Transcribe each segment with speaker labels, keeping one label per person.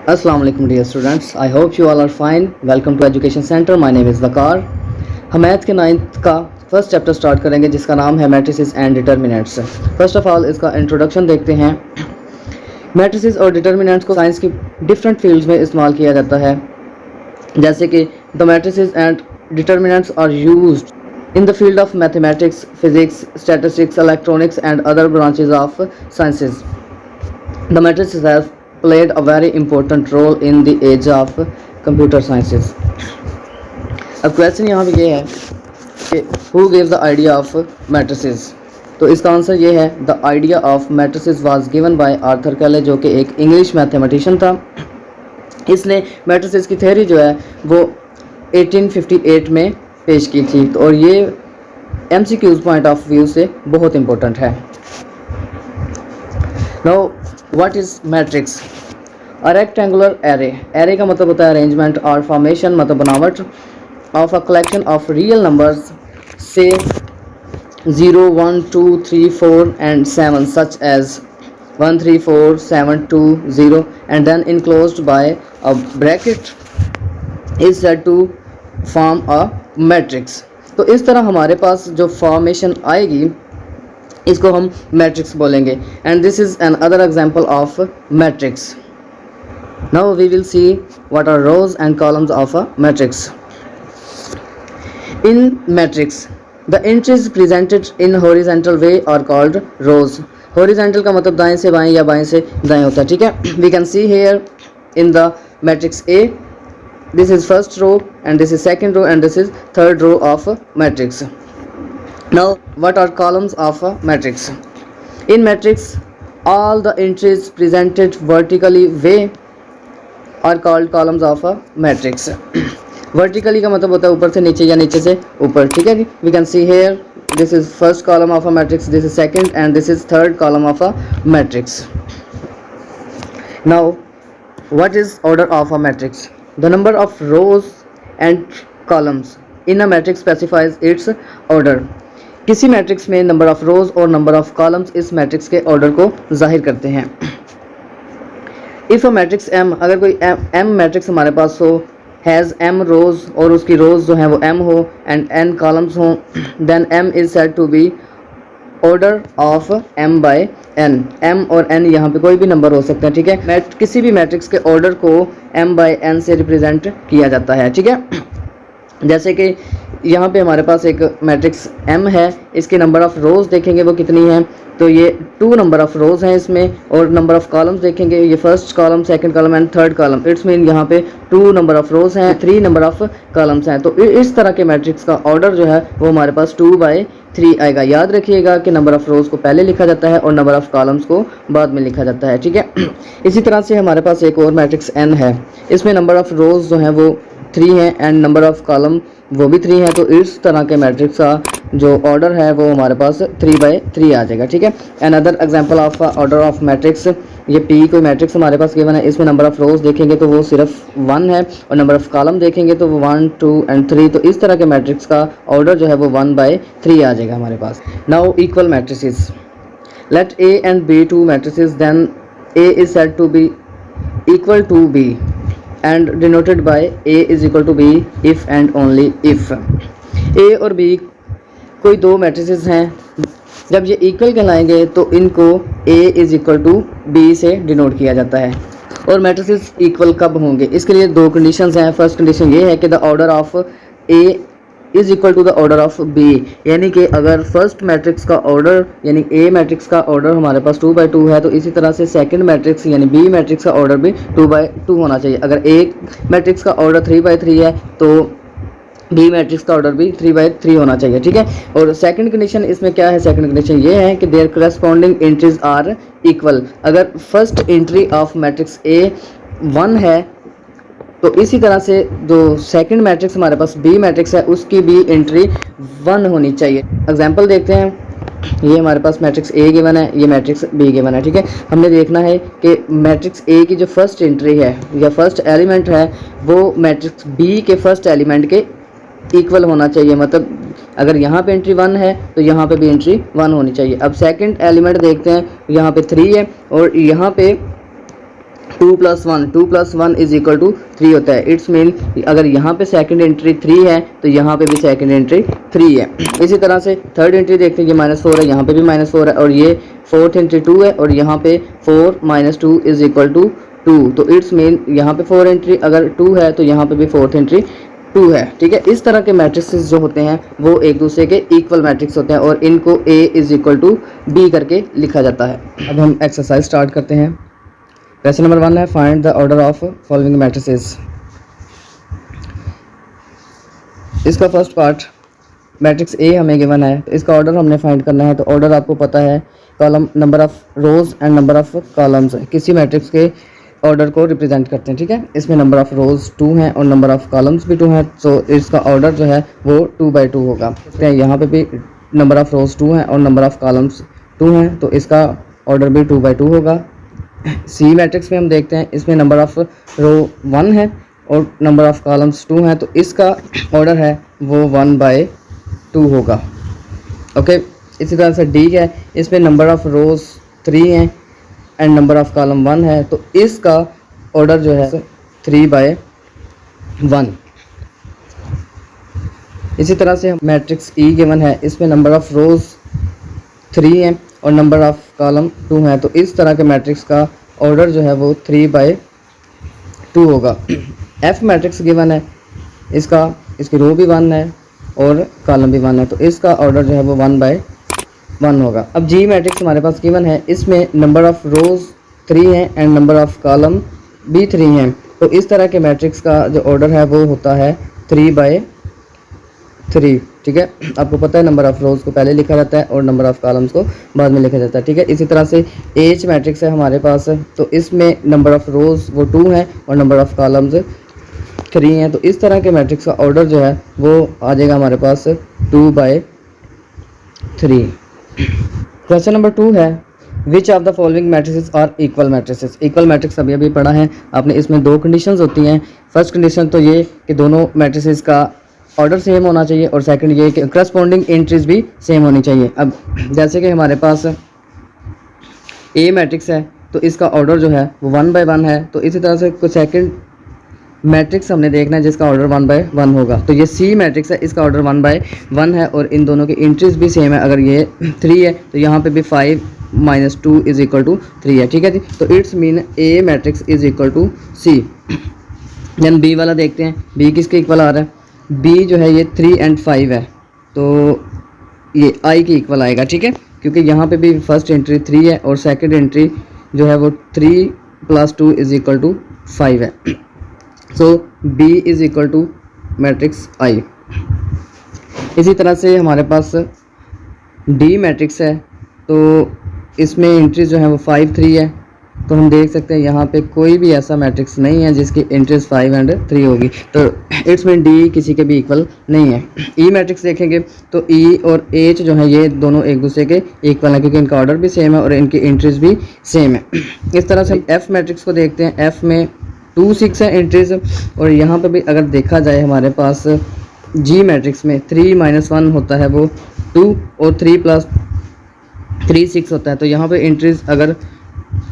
Speaker 1: Assalamu alaikum dear students. I hope you all are fine. Welcome to Education Center. My name is वकार. हम math के 9th का first chapter start करेंगे जिसका नाम है matrices and determinants. First of all इसका introduction देखते हैं। मैट्रिसेस और डिटर्मिनेंट्स को साइंस की डिफरेंट फील्ड्स में इस्तेमाल किया जाता है, जैसे कि the matrices and determinants are used in the field of mathematics, physics, statistics, electronics and other branches of sciences. The matrices have played a very important role in the age of computer sciences. अब question यहाँ पे ये है कि who gave the idea of matrices? तो इसका answer ये है the idea of matrices was given by Arthur कैले, जो कि एक इंग्लिश मैथमेटिशियन था। इसने मैट्रिसेस की थ्योरी जो है वो 1858 में पेश की थी। तो और ये MCQs पॉइंट ऑफ व्यू से बहुत इंपॉर्टेंट है। Now what is matrix? A rectangular array. Array का मतलब होता है अरेंजमेंट और फॉर्मेशन मतलब बनावट of a collection of real numbers से 0, 1, 2, 3, 4 and 7 such as 1, 3, 4, 7, 2, 0 and then enclosed by a bracket is said to form a matrix. तो इस तरह हमारे पास जो फॉर्मेशन आएगी इसको हम मैट्रिक्स बोलेंगे। And this is another example of matrix. Now we will see what are rows and columns of a matrix. In matrix the entries presented in horizontal way are called rows. Horizontal का मतलब दाएं से बाएं या बाएं से दाएं होता है, ठीक है। We can see here in the matrix A, this is first row and this is second row and this is third row of matrix. Now, what are columns of a matrix? In matrix, all the entries presented vertically way are called columns of a matrix. Vertically का मतलब होता है ऊपर से नीचे या नीचे से ऊपर, ठीक है। We can see here, this is first column of a matrix, this is second, and this is third column of a matrix. Now, what is order of a matrix? The number of rows and columns in a matrix specifies its order. किसी matrix में number of रोज और number of columns इस matrix के order को जाहिर करते हैं। If a matrix M, अगर कोई एम मैट्रिक्स हमारे पास हो, हैज़ एम रोज और उसकी रोज जो है वो एम हो एंड एन कॉलम्स हो, then M is said to be order of M by N. M और एन यहाँ पे कोई भी नंबर हो सकता है, ठीक है। किसी भी मैट्रिक्स के ऑर्डर को एम बाय एन से रिप्रेजेंट किया जाता है, ठीक है। जैसे कि यहाँ पे हमारे पास एक मैट्रिक्स M है, इसके नंबर ऑफ़ रोज़ देखेंगे वो कितनी हैं, तो ये 2 नंबर ऑफ़ रोज़ हैं इसमें, और नंबर ऑफ़ कॉलम्स देखेंगे ये first column, second column and third column. It's mean यहाँ पे 2 नंबर ऑफ़ रोज़ हैं, 3 नंबर ऑफ़ कॉलम्स हैं। तो इस तरह के मैट्रिक्स का ऑर्डर जो है वो हमारे पास 2/3 आएगा। याद रखिएगा कि नंबर ऑफ़ रोज़ को पहले लिखा जाता है और नंबर ऑफ़ कॉलम्स को बाद में लिखा जाता है, ठीक है। इसी तरह से हमारे पास एक और मैट्रिक्स N है, इसमें नंबर ऑफ़ रोज़ जो हैं वो 3 हैं एंड नंबर ऑफ़ कॉलम वो भी 3 है। तो इस तरह के मैट्रिक्स का जो ऑर्डर है वो हमारे पास 3/3 आ जाएगा, ठीक है। Another example of order of matrix, ये P कोई मैट्रिक्स हमारे पास गिवन है, इसमें नंबर ऑफ रोज देखेंगे तो वो सिर्फ 1 है और नंबर ऑफ कॉलम देखेंगे तो वो 1, 2 एंड 3। तो इस तरह के मैट्रिक्स का ऑर्डर जो है वो 1/3 आ जाएगा हमारे पास। Now equal matrices, let A and B 2 matrices, then A is said to be equal to B and denoted by A is equal to B if and only if। A और B कोई 2 matrices हैं, जब ये equal कहलाएंगे तो इनको A is equal to B से denote किया जाता है। और मैट्रिसेस इक्वल कब होंगे, इसके लिए 2 कंडीशंस हैं। फर्स्ट कंडीशन ये है कि the order of A is equal to the order of B, यानी कि अगर फर्स्ट मैट्रिक्स का ऑर्डर यानी A मैट्रिक्स का ऑर्डर हमारे पास 2/2 है तो इसी तरह से सेकंड मैट्रिक्स यानी B मैट्रिक्स का ऑर्डर भी 2/2 होना चाहिए। अगर A मैट्रिक्स का ऑर्डर 3/3 है तो B मैट्रिक्स का ऑर्डर भी 3/3 होना चाहिए, ठीक है। और सेकंड कंडीशन इसमें क्या है, सेकंड कंडीशन ये है कि their corresponding entries are equal. अगर first entry of matrix A 1 है तो इसी तरह से जो सेकंड मैट्रिक्स हमारे पास B मैट्रिक्स है उसकी भी एंट्री 1 होनी चाहिए। एग्जांपल देखते हैं, ये हमारे पास मैट्रिक्स A गिवन है, ये मैट्रिक्स B गिवन है, ठीक है। हमने देखना है कि मैट्रिक्स A की जो फर्स्ट एंट्री है या फर्स्ट एलिमेंट है वो मैट्रिक्स B के फर्स्ट एलिमेंट के इक्वल होना चाहिए। मतलब अगर यहाँ पे एंट्री 1 है तो यहाँ पे भी एंट्री 1 होनी चाहिए। अब सेकंड एलिमेंट देखते हैं, यहाँ पे 3 है और यहाँ पे 2+1 इज इक्वल टू 3 होता है। इट्स मीन अगर यहाँ पे सेकंड एंट्री 3 है तो यहाँ पे भी सेकंड एंट्री 3 है। इसी तरह से थर्ड एंट्री देखते हैं, ये -4 है, यहाँ पे भी -4 है, और ये फोर्थ एंट्री 2 है, और यहाँ पे 4 - 2 इज इक्वल टू 2। तो इट्स मीन यहाँ पे 4 एंट्री अगर 2 है तो यहाँ पे भी फोर्थ एंट्री 2 है। ठीक है, इस तरह के मैट्रिक्स जो होते हैं वो एक दूसरे के इक्वल मैट्रिक्स होते हैं और इनको A is equal to B करके लिखा जाता है। अब हम एक्सरसाइज स्टार्ट करते हैं। क्वेश्चन नंबर 1 है, find the order of following matrices. इसका फर्स्ट पार्ट मैट्रिक्स ए हमें गिवन है, तो इसका ऑर्डर हमने फाइंड करना है। तो ऑर्डर आपको पता है, column number of rose and number of columns किसी मैट्रिक्स के ऑर्डर को रिप्रेजेंट करते हैं। ठीक है, इसमें नंबर ऑफ रोज 2 हैं और नंबर ऑफ कॉलम्स भी 2 हैं, तो इसका ऑर्डर जो है वो 2/2 होगा। यहाँ पे भी नंबर ऑफ रोज 2 हैं और नंबर ऑफ कॉलम्स 2 हैं, तो इसका ऑर्डर भी 2/2 होगा। सी मैट्रिक्स में हम देखते हैं, इसमें नंबर ऑफ रो 1 है और नंबर ऑफ कॉलम्स 2 हैं, तो इसका ऑर्डर है वो 1/2 होगा। ओके, इसी तरह से डी है, इसमें नंबर ऑफ रोज 3 हैं एंड नंबर ऑफ कॉलम 1 है, तो इसका ऑर्डर जो है 3/1। इसी तरह से मैट्रिक्स ई गिवन है, इसमें नंबर ऑफ रोज 3 हैं और नंबर ऑफ कॉलम 2 हैं, तो इस तरह के मैट्रिक्स का ऑर्डर जो है वो 3/2 होगा। एफ मैट्रिक्स गिवन है, इसकी रो भी 1 है और कॉलम भी 1 है, तो इसका ऑर्डर जो है वो 1/1 होगा। अब जी मैट्रिक्स हमारे पास गिवन है, इसमें नंबर ऑफ रोज 3 हैं एंड नंबर ऑफ कॉलम भी 3 हैं, तो इस तरह के मैट्रिक्स का जो ऑर्डर है वो होता है 3/3। ठीक है, आपको पता है नंबर ऑफ रोज को पहले लिखा जाता है और नंबर ऑफ कॉलम्स को बाद में लिखा जाता है। ठीक है, इसी तरह से एच मैट्रिक्स है हमारे पास, तो इसमें नंबर ऑफ रोज वो 2 हैं और नंबर ऑफ कॉलम्स 3 हैं, तो इस तरह के मैट्रिक्स का ऑर्डर जो है वो आ जाएगा हमारे पास 2/3। क्वेश्चन नंबर 2 है, which of the following matrices are equal matrices. Equal matrix अभी अभी पढ़ा है आपने, इसमें 2 कंडीशंस होती हैं। फर्स्ट कंडीशन तो ये कि दोनों मैट्रिसेस का ऑर्डर सेम होना चाहिए, और सेकंड ये कि करस्पॉन्डिंग एंट्रीज भी सेम होनी चाहिए। अब जैसे कि हमारे पास ए मैट्रिक्स है, तो इसका ऑर्डर जो है वो 1/1 है, तो इसी तरह से कोई सेकंड मैट्रिक्स हमने देखना है जिसका ऑर्डर 1/1 होगा। तो ये सी मैट्रिक्स है, इसका ऑर्डर 1/1 है और इन दोनों की एंट्रीज भी सेम है। अगर ये 3 है तो यहाँ पे भी 5 - 2 इज इक्वल टू 3 है। ठीक है जी, तो it's mean A matrix is equal to C. Then B वाला देखते हैं, बी किसके इक्वल आ रहा है। बी जो है ये 3 और 5 है, तो ये आई के इक्वल आएगा। ठीक है, क्योंकि यहाँ पे भी फर्स्ट एंट्री 3 है और सेकंड एंट्री जो है वो 3 + 2 इज इक्वल टू 5 है। So B is equal to matrix I. इसी तरह से हमारे पास डी मैट्रिक्स है, तो इसमें एंट्रीज जो है वो 5 3 है, तो हम देख सकते हैं यहाँ पे कोई भी ऐसा मैट्रिक्स नहीं है जिसकी एंट्रीज 5 और 3 होगी, तो इट्स मीन डी किसी के भी इक्वल नहीं है। ई मैट्रिक्स देखेंगे तो ई और एच जो है ये दोनों एक दूसरे के इक्वल हैं, क्योंकि इनका ऑर्डर भी सेम है और इनकी एंट्रीज भी सेम है। इस तरह से एफ मैट्रिक्स को देखते हैं, एफ में 2 6 है एंट्रीज, और यहाँ पे भी अगर देखा जाए हमारे पास जी मैट्रिक्स में 3 - 1 होता है वो 2 और 3 + 3 6 होता है, तो यहाँ पे एंट्रीज अगर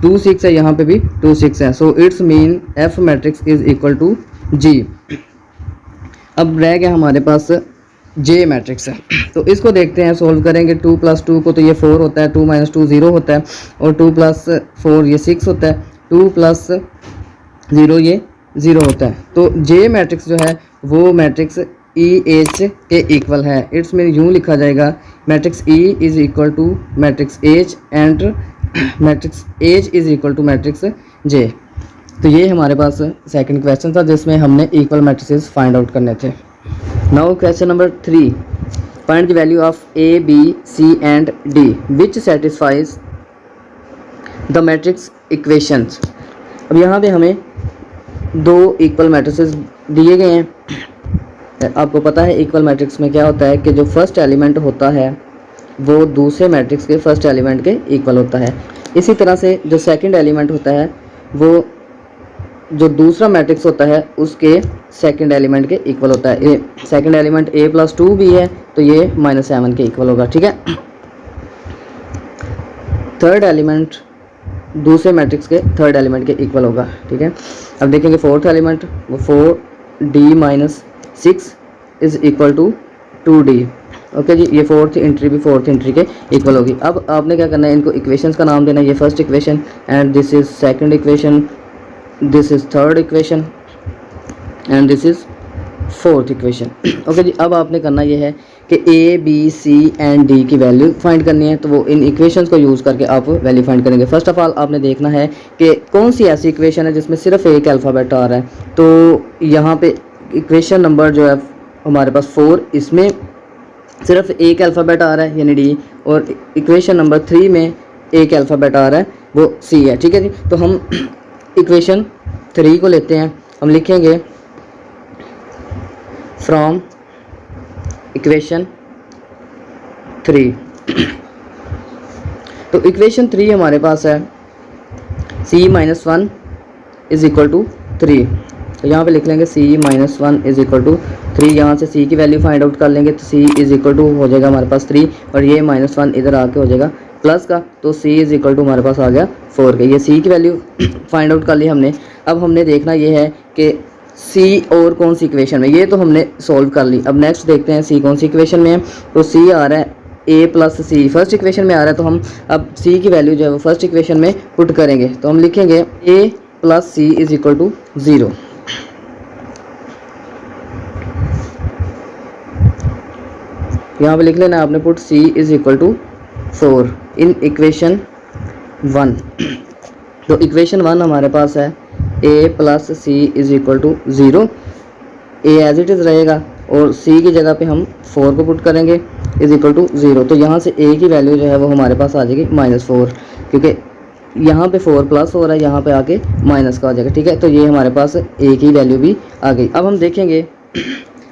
Speaker 1: 2 6 है, यहाँ पे भी 2 6 है। So it's mean F matrix is equal to G. अब रह गया हमारे पास जे मैट्रिक्स है, तो इसको देखते हैं, सोल्व करेंगे। 2 + 2 को तो ये 4 होता है, 2 - 2 0 होता है, और 2 + 4 ये 6 होता है, 2 + 0 ये 0 होता है। तो जे मैट्रिक्स जो है वो मैट्रिक्स ई एच के इक्वल है। इट्स में यूँ लिखा जाएगा, matrix E is equal to matrix H and matrix H is equal to matrix J. तो ये हमारे पास सेकंड क्वेश्चन था जिसमें हमने इक्वल मैट्रिसेस फाइंड आउट करने थे। Now question number 3, find the value of A B C and D which satisfies the matrix equations. अब यहाँ पे हमें 2 इक्वल मैट्रिसेस दिए गए हैं। आपको पता है इक्वल मैट्रिक्स में क्या होता है कि जो फर्स्ट एलिमेंट होता है वो दूसरे मैट्रिक्स के फर्स्ट एलिमेंट के इक्वल होता है। इसी तरह से जो सेकंड एलिमेंट होता है वो जो दूसरा मैट्रिक्स होता है उसके सेकंड एलिमेंट के इक्वल होता है। ये सेकंड एलिमेंट a + 2 भी है तो ये -7 के इक्वल होगा। ठीक है, थर्ड एलिमेंट दूसरे मैट्रिक्स के थर्ड एलिमेंट के इक्वल होगा, ठीक है। अब देखेंगे फोर्थ एलिमेंट, वो 4d minus 6 is equal to 2d। Okay जी, ये फोर्थ एंट्री भी फोर्थ एंट्री के इक्वल होगी। अब आपने क्या करना है, इनको इक्वेशंस का नाम देना है। ये first equation and this is second equation, this is third equation and this is fourth equation. Okay जी, अब आपने करना ये है कि A B C and D की वैल्यू फाइंड करनी है, तो वो इन इक्वेशंस को यूज़ करके आप वैल्यू फाइंड करेंगे। फर्स्ट ऑफ ऑल आपने देखना है कि कौन सी ऐसी इक्वेशन है जिसमें सिर्फ एक अल्फ़ाबेट आ रहा है। तो यहाँ पे इक्वेशन नंबर जो है हमारे पास 4, इसमें सिर्फ एक अल्फ़ाबेट आ रहा है यानी डी, और इक्वेशन नंबर 3 में एक अल्फ़ाबेट आ रहा है वो सी है, ठीक है जी। तो हम इक्वेशन 3 को लेते हैं, हम लिखेंगे फ्रॉम इक्वेशन 3। तो इक्वेशन 3 हमारे पास है c minus 1 is equal to 3। तो यहाँ पे लिख लेंगे c minus 1 is equal to 3। यहाँ से c की वैल्यू फाइंड आउट कर लेंगे, तो c इज़ इक्वल टू हो जाएगा हमारे पास 3, और ये माइनस 1 इधर आके हो जाएगा प्लस का, तो c इज़ इक्वल टू हमारे पास आ गया 4 का। ये c की वैल्यू फाइंड आउट कर ली हमने। अब हमने देखना ये है कि c और कौन सी इक्वेशन में, ये तो हमने सॉल्व कर ली। अब नेक्स्ट देखते हैं c कौन सी इक्वेशन में है। तो c आ रहा है a plus C, first equation में आ रहा है, तो हम अब c की वैल्यू जो है वो फर्स्ट इक्वेशन में पुट करेंगे। तो हम लिखेंगे a plus C is equal to 0। यहाँ पे लिख लेना आपने put c is equal to 4 in equation 1। तो इक्वेशन 1 हमारे पास है a plus C is equal to 0। a as it is रहेगा और c की जगह पे हम 4 को पुट करेंगे इज़ इक्वल टू 0। तो यहाँ से a की वैल्यू जो है वो हमारे पास आ जाएगी -4, क्योंकि यहाँ पे 4 प्लस हो रहा है, यहाँ पे आके माइनस का आ जाएगा, ठीक है। तो ये हमारे पास a की वैल्यू भी आ गई। अब हम देखेंगे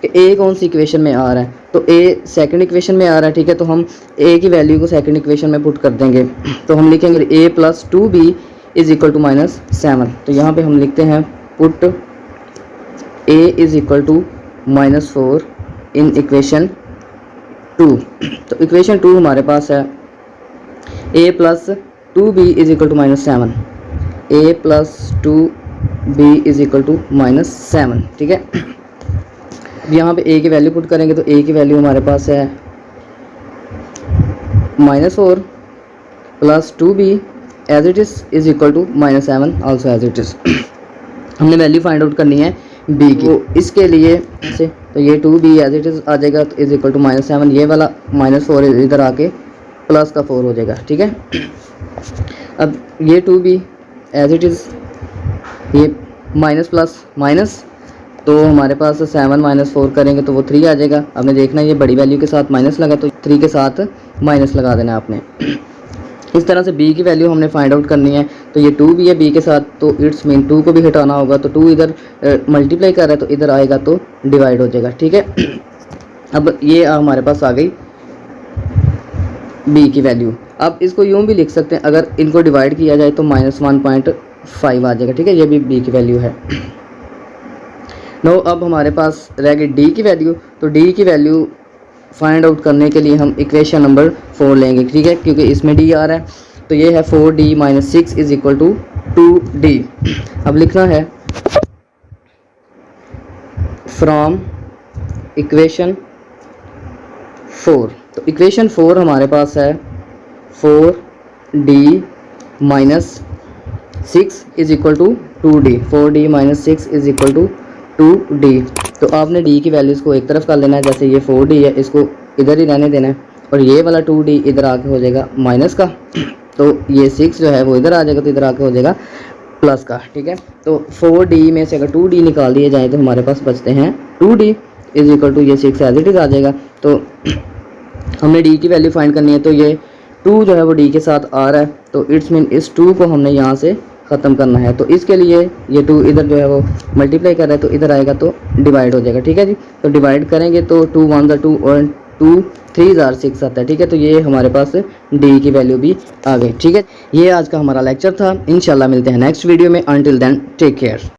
Speaker 1: कि a कौन सी इक्वेशन में आ रहा है। तो a सेकंड इक्वेशन में आ रहा है, ठीक है। तो हम a की वैल्यू को सेकंड इक्वेशन में पुट कर देंगे। तो हम लिखेंगे a plus 2b is equal to -7। तो यहाँ पे हम लिखते हैं put a is equal to -4 in equation 2। तो इक्वेशन 2 हमारे पास है a plus 2b is equal to -7, a plus 2b is equal to -7, ठीक है। यहाँ पे a की वैल्यू पुट करेंगे, तो a की वैल्यू हमारे पास है -4 plus 2b as it is equal to -7 also as it is. हमने वैल्यू फाइंड आउट करनी है b की, तो इसके लिए से तो ये 2b एज इट इज़ आ जाएगा, तो इज़ इक्वल टू -7, ये वाला -4 इधर आके प्लस का 4 हो जाएगा, ठीक है। अब ये 2b एज इट इज़, ये माइनस प्लस माइनस, तो हमारे पास 7 माइनस 4 करेंगे तो वो 3 आ जाएगा। आपने देखना ये बड़ी वैल्यू के साथ माइनस लगा, तो 3 के साथ माइनस लगा देना आपने। इस तरह से b की वैल्यू हमने फाइंड आउट करनी है। तो ये 2 भी है b के साथ, तो इट्स मीन 2 को भी हटाना होगा, तो 2 इधर मल्टीप्लाई कर रहा है तो इधर आएगा तो डिवाइड हो जाएगा, ठीक है। अब ये हमारे पास आ गई b की वैल्यू। अब इसको यूँ भी लिख सकते हैं, अगर इनको डिवाइड किया जाए तो -1.5 आ जाएगा, ठीक है। ये भी b की वैल्यू है। नो अब हमारे पास रह गई d की वैल्यू। तो d की वैल्यू फाइंड आउट करने के लिए हम इक्वेशन नंबर 4 लेंगे, ठीक है, क्योंकि इसमें d आ रहा है। तो ये है 4d minus 6 is equal to 2d। अब लिखना है फ्रॉम इक्वेशन 4। तो इक्वेशन 4 हमारे पास है 4d minus 6 is equal to 2d। 4d minus 6 is equal to 2d। तो आपने d की वैल्यूज़ को एक तरफ कर लेना है, जैसे ये 4d है इसको इधर ही रहने देना है, और ये वाला 2d इधर आके हो जाएगा माइनस का, तो ये 6 जो है वो इधर आ जाएगा, तो इधर आके हो जाएगा प्लस का, ठीक है। तो 4d में से अगर 2d निकाल दिए जाए तो हमारे पास बचते हैं 2d इज़ इक्वल टू ये 6 एज इट इज़ आ जाएगा। तो हमने d की वैल्यू फाइंड करनी है, तो ये 2 जो है वो d के साथ आ रहा है, तो इट्स मीन इस 2 को हमने यहाँ से ख़त्म करना है। तो इसके लिए ये 2 इधर जो है वो मल्टीप्लाई कर रहा है, तो इधर आएगा तो डिवाइड हो जाएगा, ठीक है जी। तो डिवाइड करेंगे तो 2 1 ज़ा 2 और 2 3 ज़ा 6 आता है, ठीक है। तो ये हमारे पास d की वैल्यू भी आ गई, ठीक है। ये आज का हमारा लेक्चर था। इंशाल्लाह मिलते हैं नेक्स्ट वीडियो में। Until then take care.